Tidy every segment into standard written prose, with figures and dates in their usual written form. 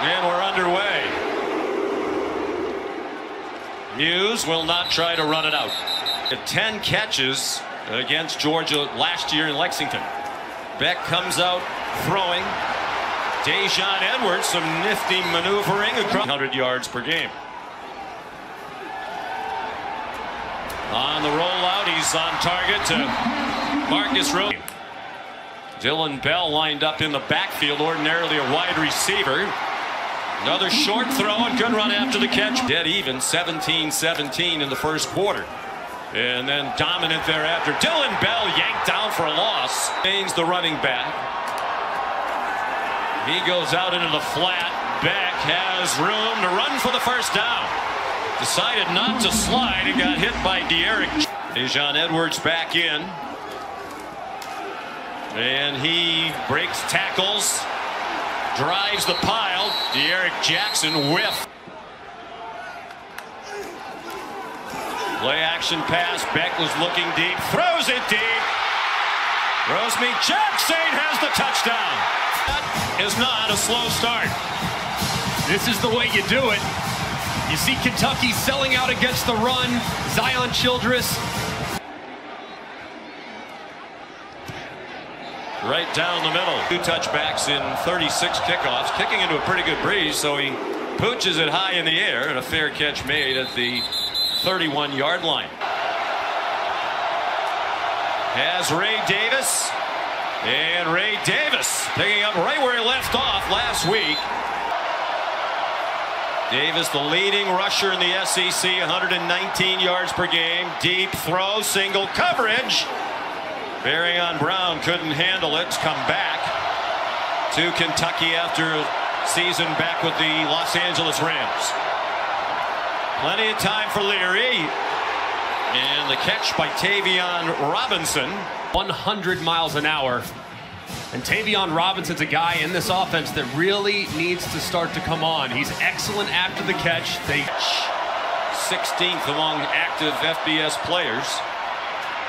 And we're underway. Muse will not try to run it out. 10 catches against Georgia last year in Lexington. Beck comes out throwing. Dejon Edwards, some nifty maneuvering across 100 yards per game. On the rollout, he's on target to Marcus Rose. Dylan Bell lined up in the backfield, ordinarily a wide receiver. Another short throw and good run after the catch. Dead even, 17-17 in the first quarter. And then dominant thereafter. Dylan Bell yanked down for a loss. Remains the running back. He goes out into the flat. Beck has room to run for the first down. Decided not to slide and got hit by Dejon Edwards back in. And he breaks tackles. Drives the pile. De'Eric Jackson whiff. Play action pass. Beck was looking deep. Throws it deep. Rosemary Jackson has the touchdown. That is not a slow start. This is the way you do it. You see Kentucky selling out against the run. Zion Childress. Right down the middle. 2 touchbacks in 36 kickoffs. Kicking into a pretty good breeze, so he pooches it high in the air, and a fair catch made at the 31-yard line. Has Ray Davis. And Ray Davis picking up right where he left off last week. Davis, the leading rusher in the SEC, 119 yards per game. Deep throw, single coverage. Barryon Brown couldn't handle it. Come back to Kentucky after a season back with the Los Angeles Rams. Plenty of time for Leary. And the catch by Tavion Robinson. 100 miles an hour. And Tavion Robinson's a guy in this offense that really needs to start to come on. He's excellent after the catch. 16th among active FBS players.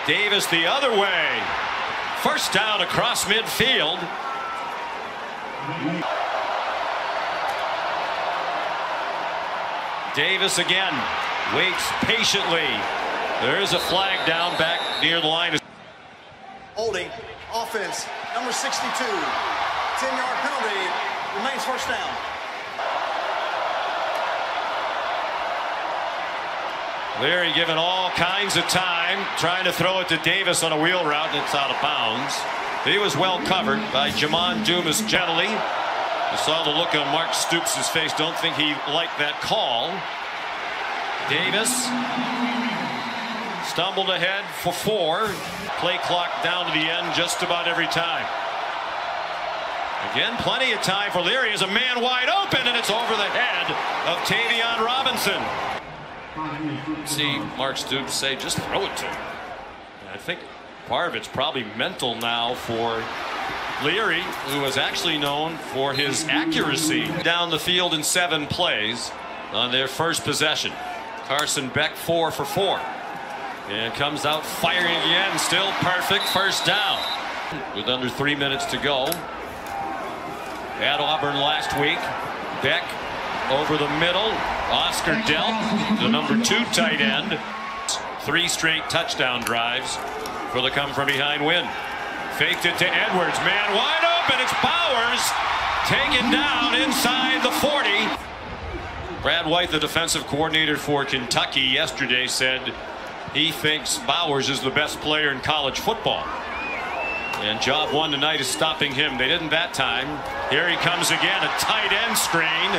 Davis the other way. First down across midfield. Davis again waits patiently. There is a flag down back near the line. Holding, offense, number 62. 10-yard penalty, remains first down. Leary given all kinds of time, trying to throw it to Davis on a wheel route, and it's out of bounds. He was well covered by Jamon Dumas Gently. You saw the look on Mark Stoops' face. Don't think he liked that call. Davis stumbled ahead for 4. Play clock down to the end just about every time. Again, plenty of time for Leary as a man wide open, and it's over the head of Tavion Robinson. See Mark Stoops say, just throw it to him. And I think part of it's probably mental now for Leary, who is actually known for his accuracy. Down the field in 7 plays on their first possession. Carson Beck 4 for 4. And comes out firing again. Still perfect first down. With under 3 minutes to go. At Auburn last week. Beck over the middle. Oscar Delp, the number 2 tight end. 3 straight touchdown drives for the come-from-behind win. Faked it to Edwards. Man wide open. It's Bowers. Taken down inside the 40. Brad White, the defensive coordinator for Kentucky, yesterday said he thinks Bowers is the best player in college football. And job 1 tonight is stopping him. They didn't that time. Here he comes again. A tight end screen.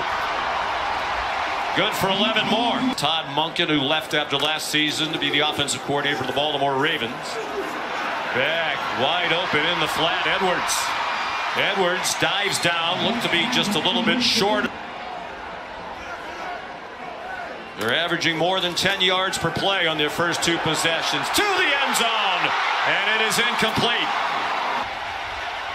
Good for 11 more. Todd Monken, who left after last season to be the offensive coordinator for the Baltimore Ravens. Beck wide open in the flat. Edwards dives down. Looked to be just a little bit short. They're averaging more than 10 yards per play on their first 2 possessions. To the end zone. And it is incomplete.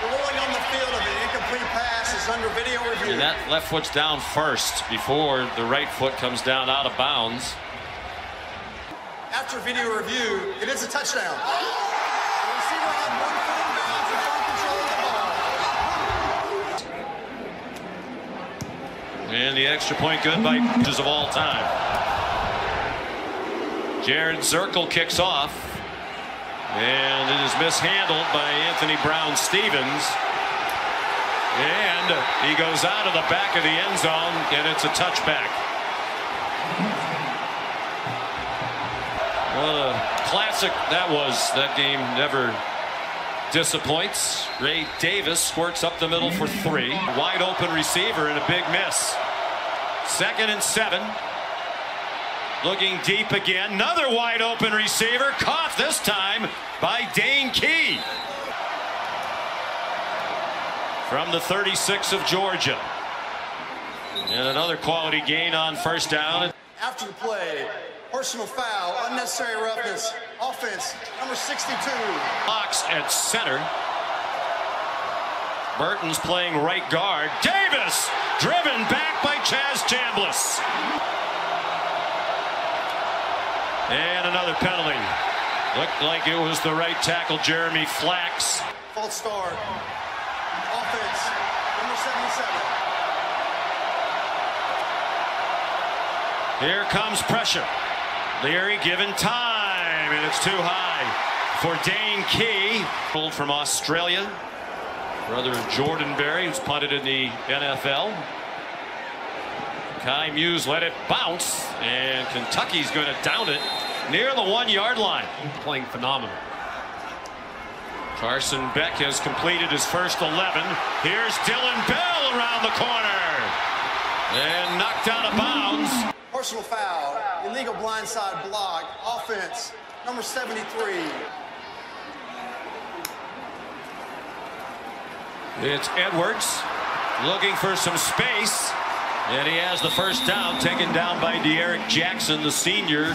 The ruling on the field of the incomplete pass is under video review. And that left foot's down first before the right foot comes down out of bounds. After video review, it is a touchdown. The receiver had 1 foot in bounds and full control of the ball. And the extra point good by of all time. Jared Zirkle kicks off. And it is mishandled by Anthony Brown Stevens. And he goes out of the back of the end zone, and it's a touchback. What a classic that was. That game never disappoints. Ray Davis squirts up the middle for 3. Wide open receiver and a big miss. 2nd and 7. Looking deep again. Another wide open receiver. Caught this time by Dane Key. From the 36 of Georgia. And another quality gain on first down. After the play, personal foul, unnecessary roughness, offense, number 62. Box at center. Burton's playing right guard. Davis driven back by Chaz Chambliss. And another penalty. Looked like it was the right tackle, Jeremy Flax. False start. Offense, number 77. Here comes pressure. Leary given time, and it's too high for Dane Key. From Australia, brother of Jordan Berry, who's punted in the NFL. Kai Muse let it bounce, and Kentucky's going to down it near the 1-yard line. Playing phenomenal. Carson Beck has completed his first 11. Here's Dylan Bell around the corner, and knocked out of bounds. Personal foul, illegal blindside block, offense, number 73. It's Edwards looking for some space, and he has the first down, taken down by De'Aric Jackson, the senior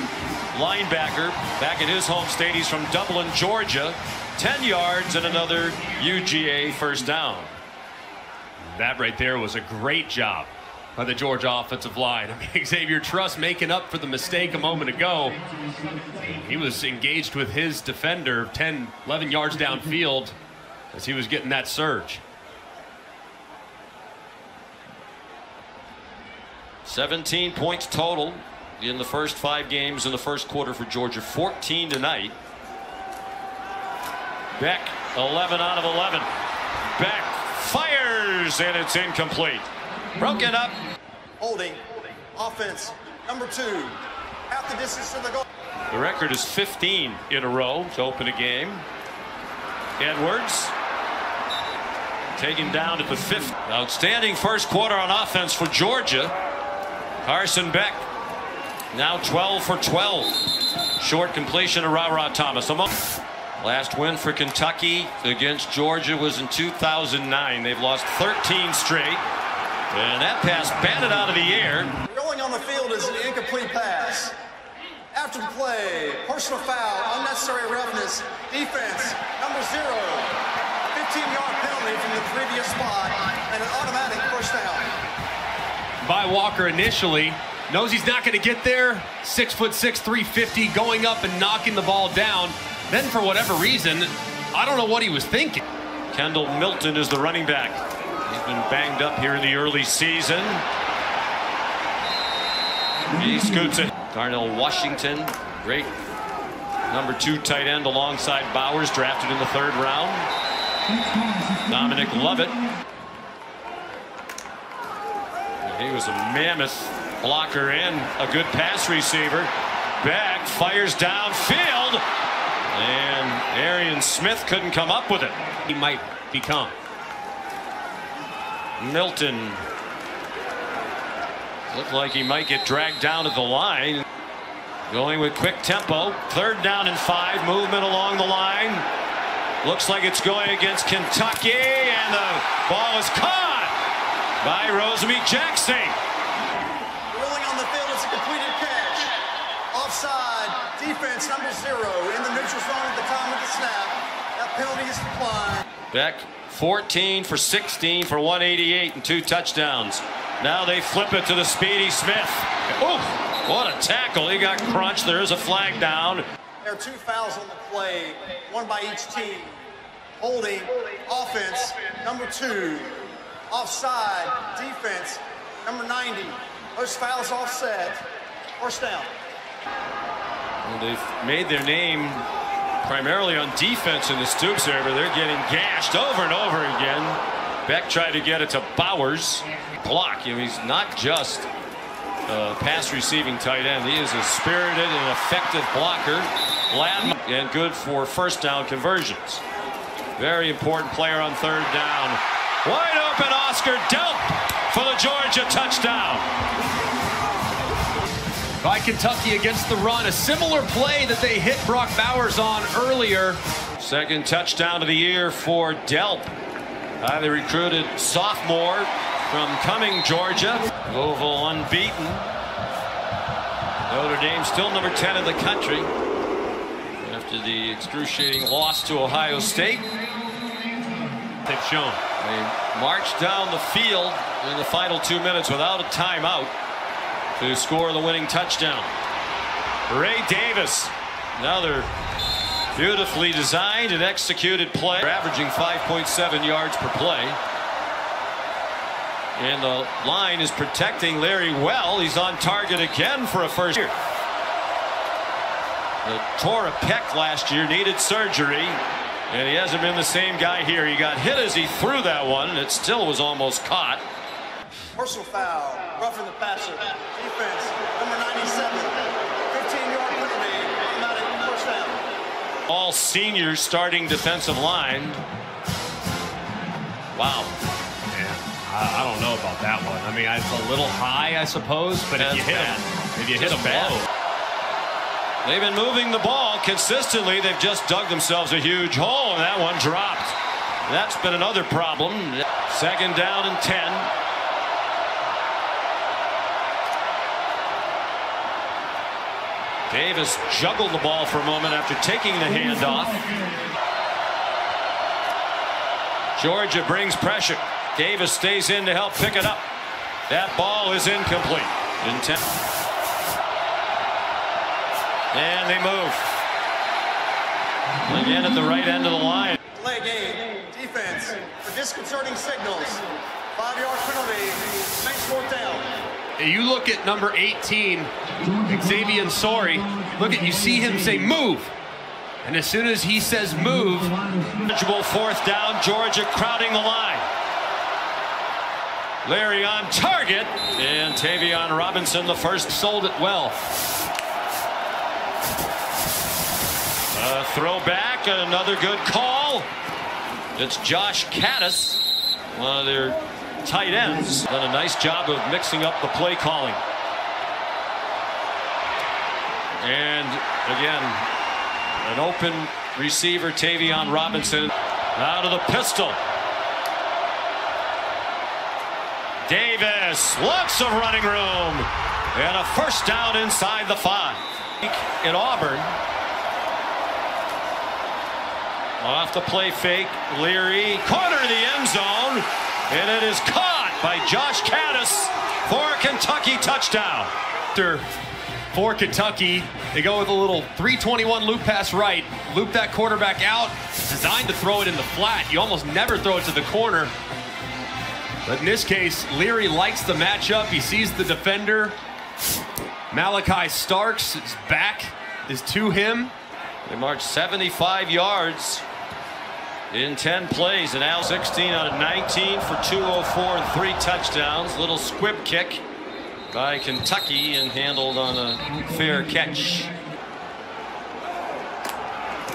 linebacker, back in his home state. He's from Dublin, Georgia. 10 yards and another UGA first down. That right there was a great job by the Georgia offensive line. I mean, Xavier Truss making up for the mistake a moment ago. He was engaged with his defender 10, 11 yards downfield as he was getting that surge. 17 points total in the first 5 games in the first quarter for Georgia. 14 tonight. Beck 11 out of 11. Beck fires, and it's incomplete. Broken up. Holding, offense, number 2. Half the distance to the goal. The record is 15 in a row to open a game. Edwards taken down at the 5th. Outstanding first quarter on offense for Georgia. Carson Beck now 12 for 12. Short completion to Ra Thomas. Last win for Kentucky against Georgia was in 2009. They've lost 13 straight. And that pass batted out of the air. Rolling on the field is an incomplete pass. After the play, personal foul, unnecessary roughness, defense, number 0. 15-yard penalty from the previous spot, and an automatic first down. By Walker initially, knows he's not going to get there. 6'6", 350, going up and knocking the ball down. Then for whatever reason, I don't know what he was thinking. Kendall Milton is the running back. He's been banged up here in the early season. He scoots it. Darnell Washington, great number 2 tight end alongside Bowers, drafted in the 3rd round. Dominic Lovett. He was a mammoth blocker and a good pass receiver. Beck fires downfield, and Arian Smith couldn't come up with it. He might become. Milton looked like he might get dragged down at the line. Going with quick tempo. 3rd down and 5. Movement along the line. Looks like it's going against Kentucky, and the ball is caught by Rosemary Jackson. Rolling on the field, it's a completed catch. Offside, defense number 0 in the neutral zone at the time of the snap. That penalty is declined. Beck 14 for 16 for 188 and 2 touchdowns. Now they flip it to the speedy Smith. Oh, what a tackle. He got crunched. There is a flag down. There are 2 fouls on the play, 1 by each team. Holding, offense, number 2. Offside, defense, number 90. Most fouls offset. First down. Well, they've made their name primarily on defense in the Stoops area, but they're getting gashed over and over again. Beck tried to get it to Bowers. Block. You know, he's not just a pass receiving tight end. He is a spirited and effective blocker. Glad and good for first down conversions. Very important player on third down. Wide open Oscar Delp for the Georgia touchdown. By Kentucky against the run, a similar play that they hit Brock Bowers on earlier. Second touchdown of the year for Delp. Highly recruited sophomore from Cumming, Georgia. Louisville unbeaten. Notre Dame still number 10 in the country after the excruciating loss to Ohio State. They've shown. They marched down the field in the final 2 minutes without a timeout to score the winning touchdown. Ray Davis, another beautifully designed and executed play, averaging 5.7 yards per play. And the line is protecting Larry well. He's on target again for a first year. The tore a pec last year, needed surgery, and he hasn't been the same guy here. He got hit as he threw that one, and it still was almost caught. Personal foul, roughing the passer. Defense, number 97. 15-yard penalty, automatic first down. All seniors starting defensive line. Wow. I don't know about that one. I mean, it's a little high, I suppose, but if you hit him low. They've been moving the ball consistently. They've just dug themselves a huge hole, and that one dropped. That's been another problem. Second down and 10. Davis juggled the ball for a moment after taking the handoff. Georgia brings pressure. Davis stays in to help pick it up. That ball is incomplete. And they move. Again at the right end of the line. Play game. Defense for disconcerting signals. 5-yard penalty. Makes fourth down. You look at number 18, Xavier Sorry. Look at, you see him say move. And as soon as he says move. Manageable fourth down. Georgia crowding the line. Larry on target, and Tavion Robinson the first. Sold it well. Throwback, another good call. It's Josh Caddis, one of their tight ends. Done a nice job of mixing up the play calling. And again, an open receiver, Tavion Robinson, out of the pistol. Davis, lots of running room, and a first down inside the 5. In Auburn. Off the play fake, Leary, corner of the end zone, and it is caught by Josh Caddis for a Kentucky touchdown. For Kentucky, they go with a little 321 loop pass right, loop that quarterback out, designed to throw it in the flat. You almost never throw it to the corner. But in this case, Leary likes the matchup. He sees the defender. Malachi Starks' back is to him. They marched 75 yards in 10 plays, and now 16 out of 19 for 204 and 3 touchdowns. Little squib kick by Kentucky and handled on a fair catch.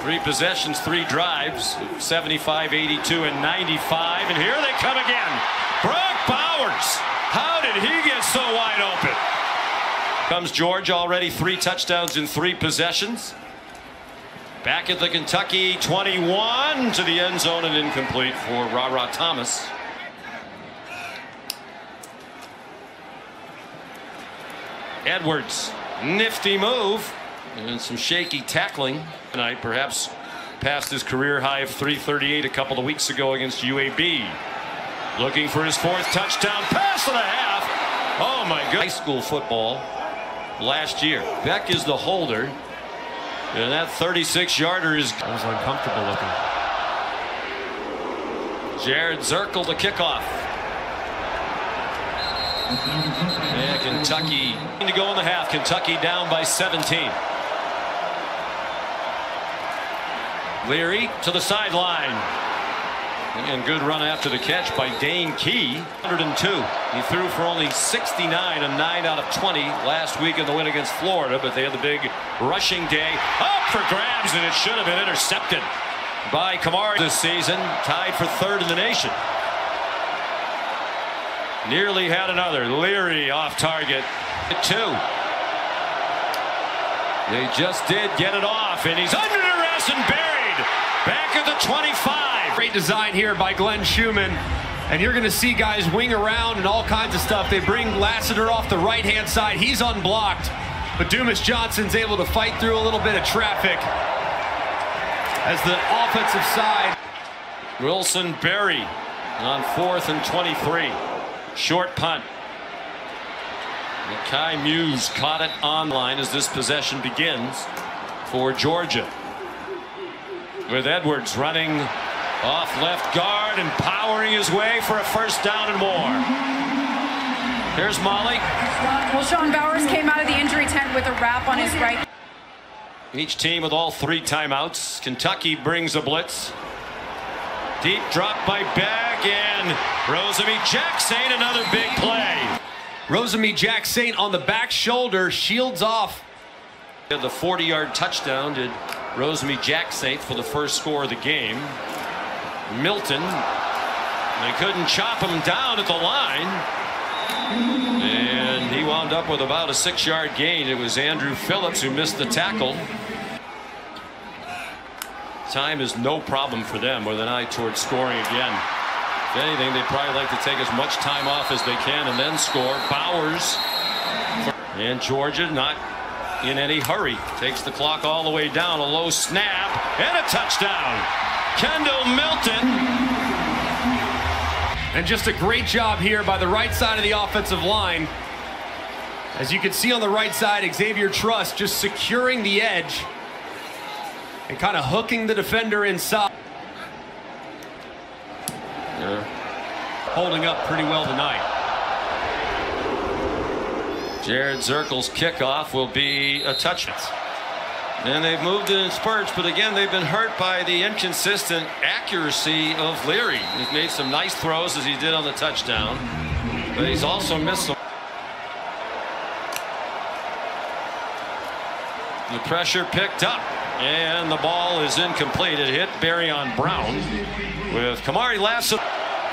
3 possessions, 3 drives, 75, 82, and 95. And here they come again. Brock Bowers. How did he get so wide open? Comes Georgia, already 3 touchdowns in 3 possessions. Back at the Kentucky 21 to the end zone and incomplete for Ra Thomas. Edwards, nifty move and some shaky tackling tonight, perhaps passed his career high of 338 a couple of weeks ago against UAB. Looking for his 4th touchdown pass to the half. Oh my God. High school football last year. Beck is the holder, and that 36-yarder is. That was uncomfortable looking. Jared Zirkle the kickoff. Yeah, Kentucky to go in the half. Kentucky down by 17. Leary to the sideline. And good run after the catch by Dane Key. 102. He threw for only 69 and 9 out of 20 last week in the win against Florida, but they had the big rushing day. Up for grabs, and it should have been intercepted by Kamara this season. Tied for third in the nation. Nearly had another. Leary off target. 2. They just did get it off, and he's under duress and buried. Back at the 25. Great design here by Glenn Schumann. And you're going to see guys wing around and all kinds of stuff. They bring Lassiter off the right-hand side. He's unblocked. But Dumas Johnson's able to fight through a little bit of traffic as the offensive side. Wilson Berry on 4th and 23. Short punt. Makai Muse caught it online as this possession begins for Georgia. With Edwards running off left guard and powering his way for a first down and more. Here's Molly. Well, Sean Bowers came out of the injury tent with a wrap on his right. Each team with all 3 timeouts. Kentucky brings a blitz. Deep drop by Begg, and Rosemy-Jacksaint, another big play. Rosemy-Jacksaint on the back shoulder, shields off. The 40-yard touchdown did Rosemy-Jacksaint for the first score of the game. Milton, they couldn't chop him down at the line, and he wound up with about a 6-yard gain. It was Andrew Phillips who missed the tackle. Time is no problem for them with an eye towards scoring again. If anything, they'd probably like to take as much time off as they can and then score. Bowers, and Georgia not in any hurry. Takes the clock all the way down. A low snap and a touchdown. Kendall Milton. And just a great job here by the right side of the offensive line. As you can see on the right side, Xavier Truss just securing the edge and kind of hooking the defender inside. Yeah. Holding up pretty well tonight. Jared Zirkel's kickoff will be a touchdown. And they've moved it in spurts, but again, they've been hurt by the inconsistent accuracy of Leary. He's made some nice throws as he did on the touchdown, but he's also missed some. The pressure picked up, and the ball is incomplete. It hit Barry on Brown with Kamari Lassiter.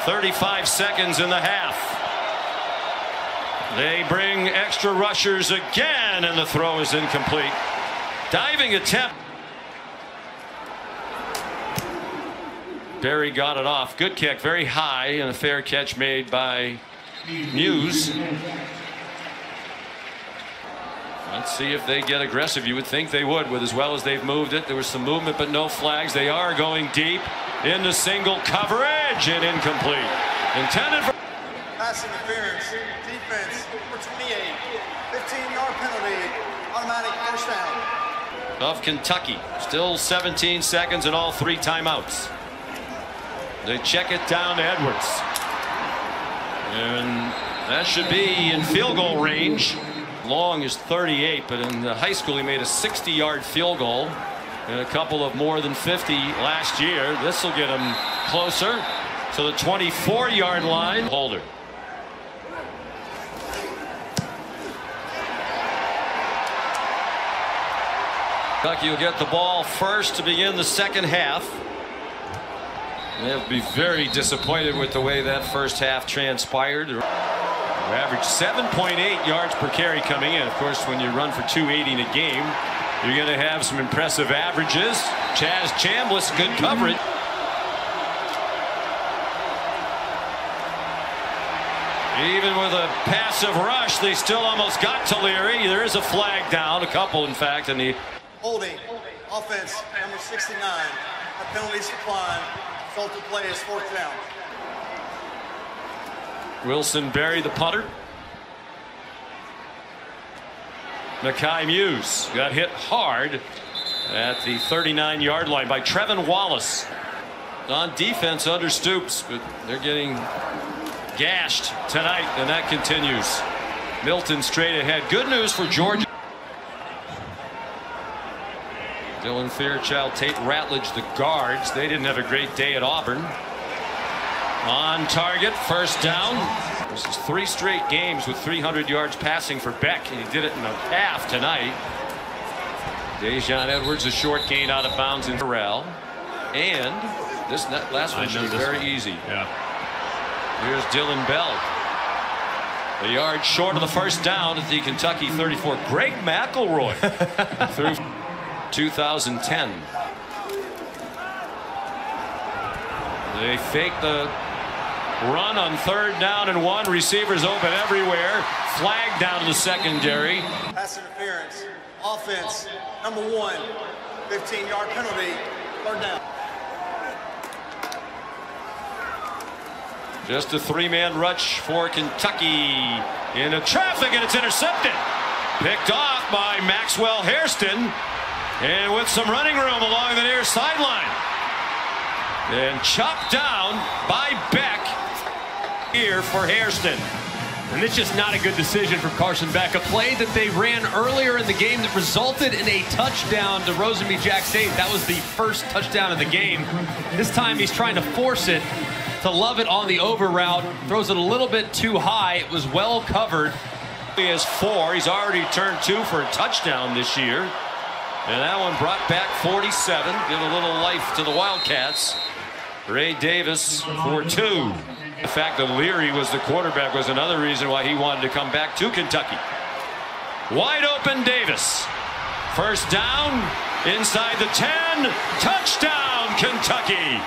35 seconds in the half. They bring extra rushers again, and the throw is incomplete. Diving attempt. Barry got it off. Good kick, very high, and a fair catch made by Muse. Let's see if they get aggressive. You would think they would, with as well as they've moved it. There was some movement, but no flags. They are going deep into single coverage and incomplete. Intended for pass interference. Defense number 28. 15-yard penalty. Automatic first down. Of Kentucky. Still 17 seconds and all 3 timeouts. They check it down to Edwards. And that should be in field goal range. Long is 38, but in the high school he made a 60-yard field goal and a couple of more than 50 last year. This will get him closer to the 24-yard line. Holder. Kentucky will get the ball first to begin the second half. They'll be very disappointed with the way that first half transpired. They averaged 7.8 yards per carry coming in. Of course, when you run for 280 in a game, you're going to have some impressive averages. Chaz Chambliss, good coverage. Even with a passive rush, they still almost got to Leary. There is a flag down, a couple in fact, and the holding offense number 69. A penalties decline. Resulting play is 4th down. Wilson Berry, the punter. Makai Muse got hit hard at the 39-yard line by Trevin Wallace. On defense under Stoops, but they're getting gashed tonight, and that continues. Milton straight ahead. Good news for Georgia. Dylan Fairchild, Tate Ratledge, the guards. They didn't have a great day at Auburn. On target, first down. This is 3 straight games with 300 yards passing for Beck, and he did it in a half tonight. Dejon Edwards, a short gain out of bounds in Terrell. And this last one should be very easy. Yeah. Here's Dylan Bell. A yard short of the first down at the Kentucky 34. Greg McElroy through 2010. They fake the run on 3rd down and 1. Receivers open everywhere. Flag down to the secondary. Pass interference. Offense. Number 1. 15-yard penalty. 3rd down. Just a 3-man rush for Kentucky into traffic, and it's intercepted. Picked off by Maxwell Hairston, and with some running room along the near sideline. And chopped down by Beck here for Hairston. And it's just not a good decision from Carson Beck. A play that they ran earlier in the game that resulted in a touchdown to Rosenby Jack State. That was the first touchdown of the game. This time he's trying to force it to Love it on the over route. Throws it a little bit too high. It was well covered. He has 4. He's already turned 2 for a touchdown this year. And that one brought back 47. Give a little life to the Wildcats. Ray Davis for 2. The fact that Leary was the quarterback was another reason why he wanted to come back to Kentucky. Wide open Davis. First down inside the 10. Touchdown Kentucky.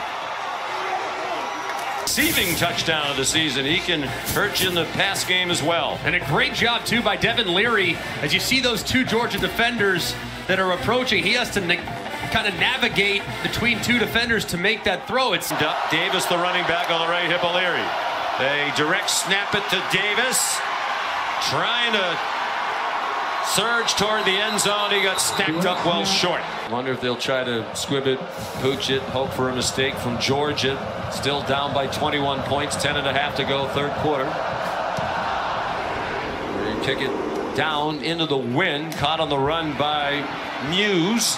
Receiving touchdown of the season. He can hurt you in the pass game as well. And a great job too by Devin Leary. As you see those 2 Georgia defenders that are approaching, he has to kind of navigate between 2 defenders to make that throw. It's Davis, the running back, on the right hip of Leary. They direct snap it to Davis, trying to surge toward the end zone. He got stacked up well short. Wonder if they'll try to squib it, pooch it, hope for a mistake from Georgia. Still down by 21 points, 10.5 to go, 3rd quarter. They kick it down into the wind, caught on the run by Muse.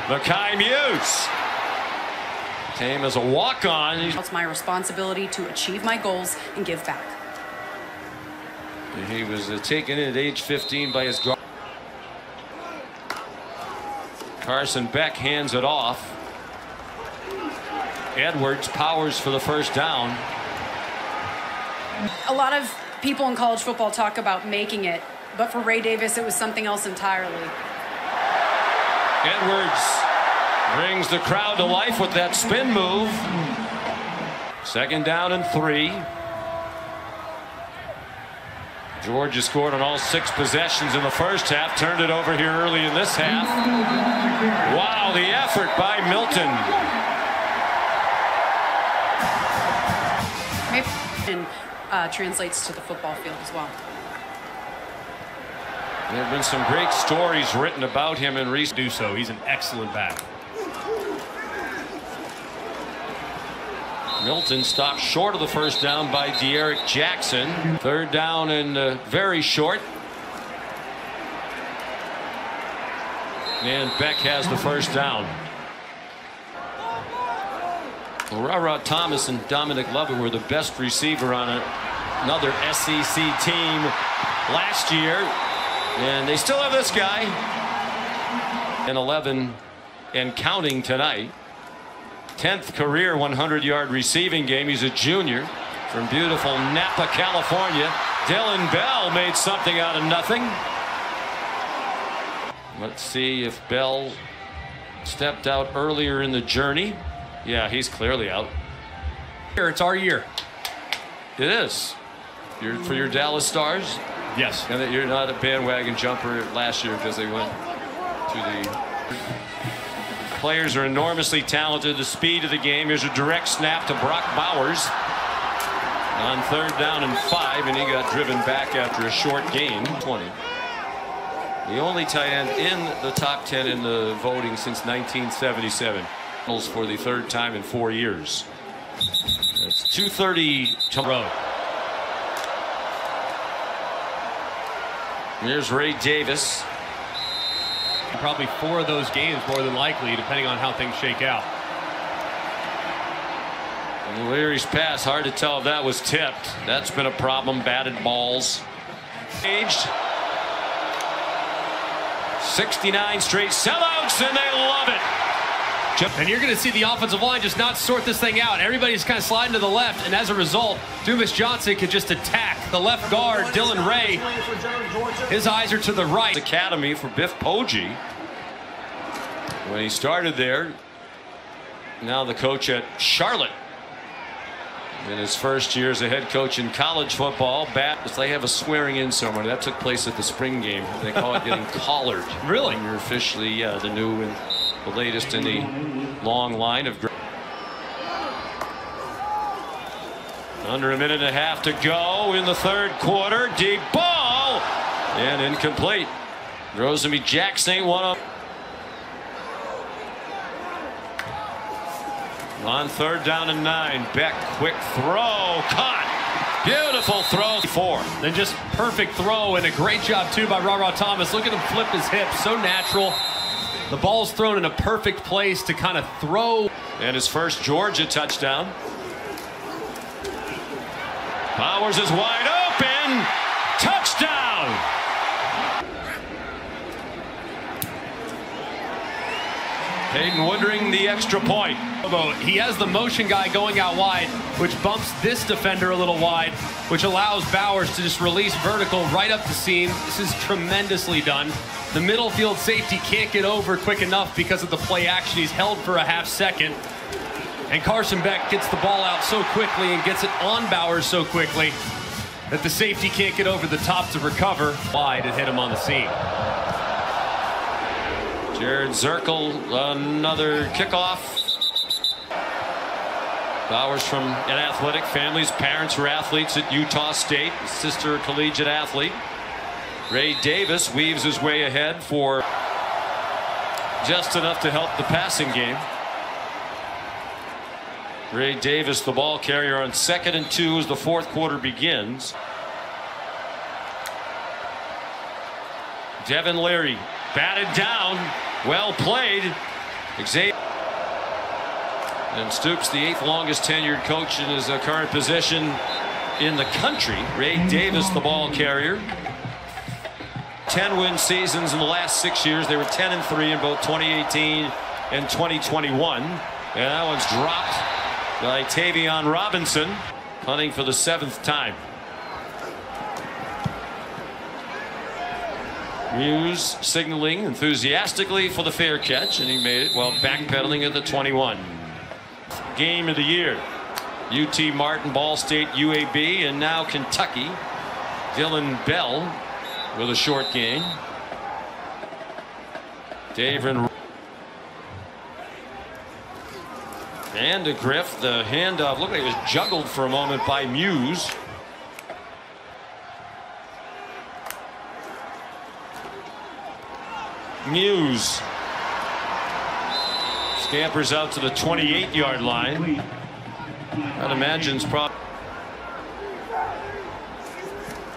Makai Muse came as a walk-on. It's my responsibility to achieve my goals and give back. He was taken in at age 15 by his guard. Carson Beck hands it off. Edwards powers for the first down. A lot of people in college football talk about making it, but for Ray Davis, it was something else entirely. Edwards brings the crowd to life with that spin move. 2nd down and 3. Georgia scored on all 6 possessions in the first half. Turned it over here early in this half. Wow, the effort by Milton. And translates to the football field as well. There have been some great stories written about him in recent. Do so. He's an excellent back. Milton stopped short of the first down by De'Eric Jackson. 3rd down and very short. And Beck has the first down. Well, Ra-Ra Thomas and Dominic Lovett were the best receiver on another SEC team last year. And they still have this guy. And 11 and counting tonight. 10th career 100-yard receiving game. He's a junior from beautiful Napa, California. Dylan Bell made something out of nothing. Let's see if Bell stepped out earlier in the journey. Yeah, he's clearly out. It's our year. It is. For your Dallas Stars? Yes. And that you're not a bandwagon jumper last year because they went to the... Players are enormously talented. The speed of the game. Here's a direct snap to Brock Bowers on 3rd down and 5, and he got driven back after a short gain. 20. The only tight end in the top 10 in the voting since 1977. For the 3rd time in 4 years. It's 2:30 to road. Here's Ray Davis. Probably 4 of those games, more than likely, depending on how things shake out. And Leary's pass, hard to tell if that was tipped. That's been a problem. Batted balls. Aged 69 straight sellouts, and they love it. And you're going to see the offensive line just not sort this thing out. Everybody's kind of sliding to the left, and as a result, Dumas Johnson could just attack the left guard, Dylan Ray. His eyes are to the right. Academy for Biff Poggi. When he started there, now the coach at Charlotte. In his first year as a head coach in college football, they have a swearing in ceremony that took place at the spring game. They call it getting collared. Really? When you're officially the new and the latest in the long line of. Under a minute and a half to go in the third quarter. Deep ball and incomplete. Rosamie Jackson ain't one of. On third down and 9, Beck, quick throw, caught. Beautiful throw. 4. Then just perfect throw, and a great job too by Ra Thomas. Look at him flip his hips, so natural. The ball's thrown in a perfect place to kind of throw. And his first Georgia touchdown. Powers is wide open. Touchdown. Peyton Woodring the extra point. He has the motion guy going out wide, which bumps this defender a little wide, which allows Bowers to just release vertical right up the seam. This is tremendously done. The middle field safety can't get over quick enough because of the play action. He's held for a half second. And Carson Beck gets the ball out so quickly and gets it on Bowers so quickly that the safety can't get over the top to recover. Wide and hit him on the seam. Jared Zirkle, another kickoff. Bowers from an athletic family. His parents were athletes at Utah State. His sister, a collegiate athlete. Ray Davis weaves his way ahead for just enough to help the passing game. Ray Davis, the ball carrier, on 2nd and 2 as the fourth quarter begins. Devin Leary batted down. Well played. Xavier. And Stoops, the 8th longest tenured coach in his current position in the country. Ray Davis, the ball carrier. 10 win seasons in the last 6 years. They were 10 and 3 in both 2018 and 2021. And that one's dropped by Tavion Robinson, punting for the 7th time. Muse signaling enthusiastically for the fair catch, and he made it while backpedaling at the 21. Game of the year. UT Martin, Ball State, UAB, and now Kentucky. Dylan Bell with a short gain. Davin and a Griff. The handoff looked like it was juggled for a moment by Muse. Muse scampers out to the 28-yard line. I'd imagine it's probably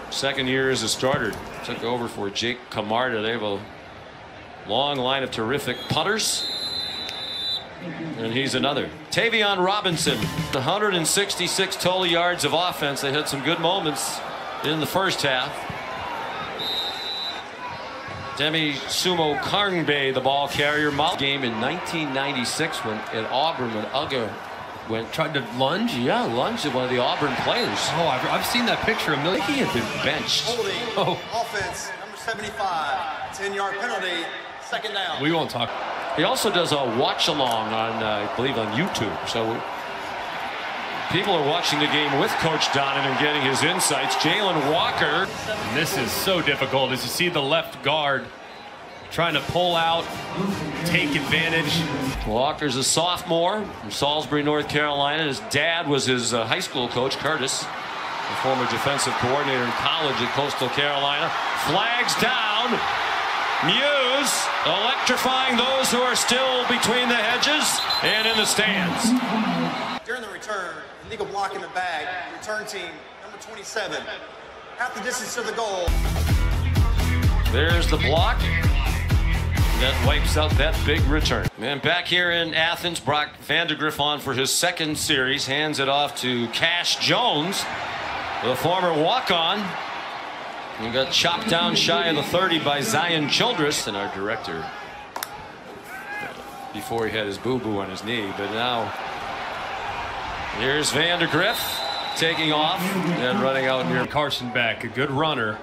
second year as a starter. Took over for Jake Camarda. They have a long line of terrific punters. And he's another. Tavion Robinson, 166 total yards of offense. They had some good moments in the first half. Demi Sumo Karngbe, the ball carrier. Game in 1996 when at Auburn, when Uga tried to lunge. Yeah, lunged at one of the Auburn players. Oh, I've seen that picture a million. I think he had been benched. Holding. Offense, number 75. 10-yard penalty. 2nd down. We won't talk. He also does a watch along on, I believe, on YouTube. So people are watching the game with Coach Donnan and getting his insights. Jalen Walker. And this is so difficult as you see the left guard trying to pull out, take advantage. Walker's a sophomore from Salisbury, North Carolina. His dad was his high school coach, Curtis, a former defensive coordinator in college at Coastal Carolina. Flags down. Muse electrifying those who are still between the hedges and in the stands. During the return, illegal block in the bag. Return team, number 27. Half the distance to the goal. There's the block. That wipes out that big return. And back here in Athens, Brock Vandegrift on for his second series. Hands it off to Cash Jones, the former walk-on. He got chopped down shy of the 30 by Zion Childress, and our director, before he had his boo-boo on his knee. But now here's Vandegrift taking off and running out near Carson Beck, a good runner,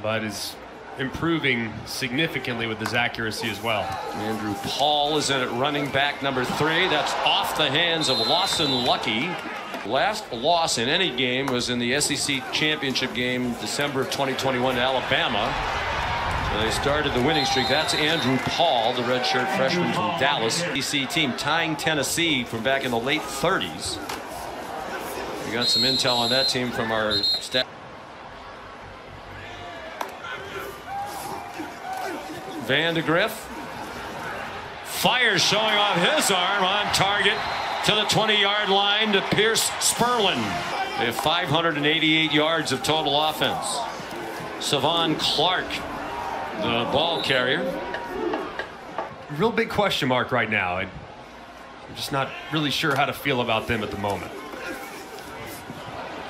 but is improving significantly with his accuracy as well. Andrew Paul is in at running back number 3. That's off the hands of Lawson Lucky. Last loss in any game was in the SEC championship game December of 2021 to Alabama. So they started the winning streak. That's Andrew Paul, the redshirt freshman from Dallas. SEC team tying Tennessee from back in the late 30s. We got some intel on that team from our staff. Vandegrift fires, showing off his arm, on target to the 20-yard line to Pierce Sperlin. They have 588 yards of total offense. Savon Clark, the ball carrier. Real big question mark right now. I'm just not really sure how to feel about them at the moment.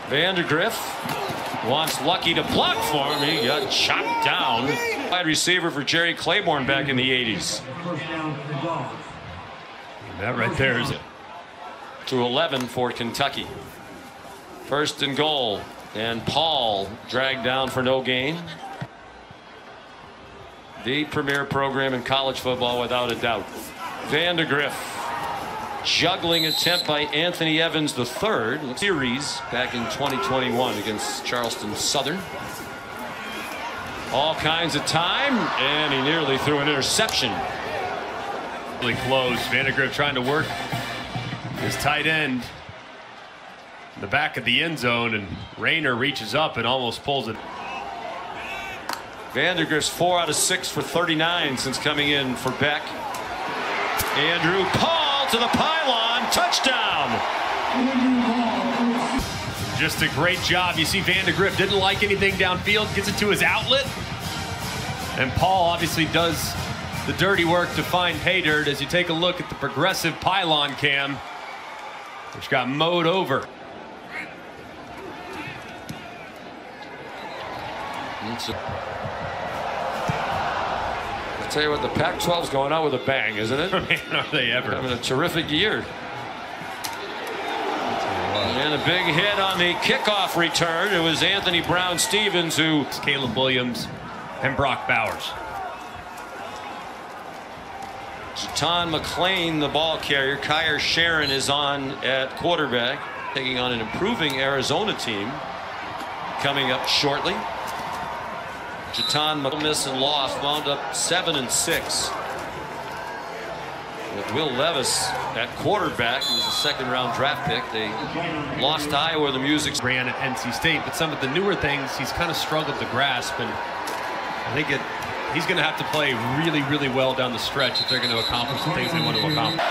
Vandegrift wants Lucky to block for him. He got chopped down. Wide receiver for Jerry Claiborne back in the 80s. And that right there is it. To 11 for Kentucky. First and goal, and Paul dragged down for no gain. The premier program in college football without a doubt. Vandegrift, juggling attempt by Anthony Evans III. Series back in 2021 against Charleston Southern. All kinds of time, and he nearly threw an interception. Really close. Vandegrift trying to work his tight end in the back of the end zone, and Rayner reaches up and almost pulls it. Vandegrift's 4 out of 6 for 39 since coming in for Beck. Andrew Paul to the pylon, touchdown. Just a great job. You see Vandegrift didn't like anything downfield, gets it to his outlet, and Paul obviously does the dirty work to find pay dirt. As you take a look at the progressive pylon cam, which got mowed over. I'll tell you what, the Pac-12's going out with a bang, isn't it? Man, are they ever. Having a terrific year. And a big hit on the kickoff return. It was Anthony Brown-Stevens who... Caleb Williams and Brock Bowers. Jaton McClain, the ball carrier. Kyer Sharon is on at quarterback, taking on an improving Arizona team coming up shortly. Jaton miss and loss, wound up 7-6. With Will Levis at quarterback, who was a second-round draft pick. They lost to Iowa. The music ran at NC State, but some of the newer things he's kind of struggled to grasp, and I think he's going to have to play really, really well down the stretch if they're going to accomplish the things they want to accomplish.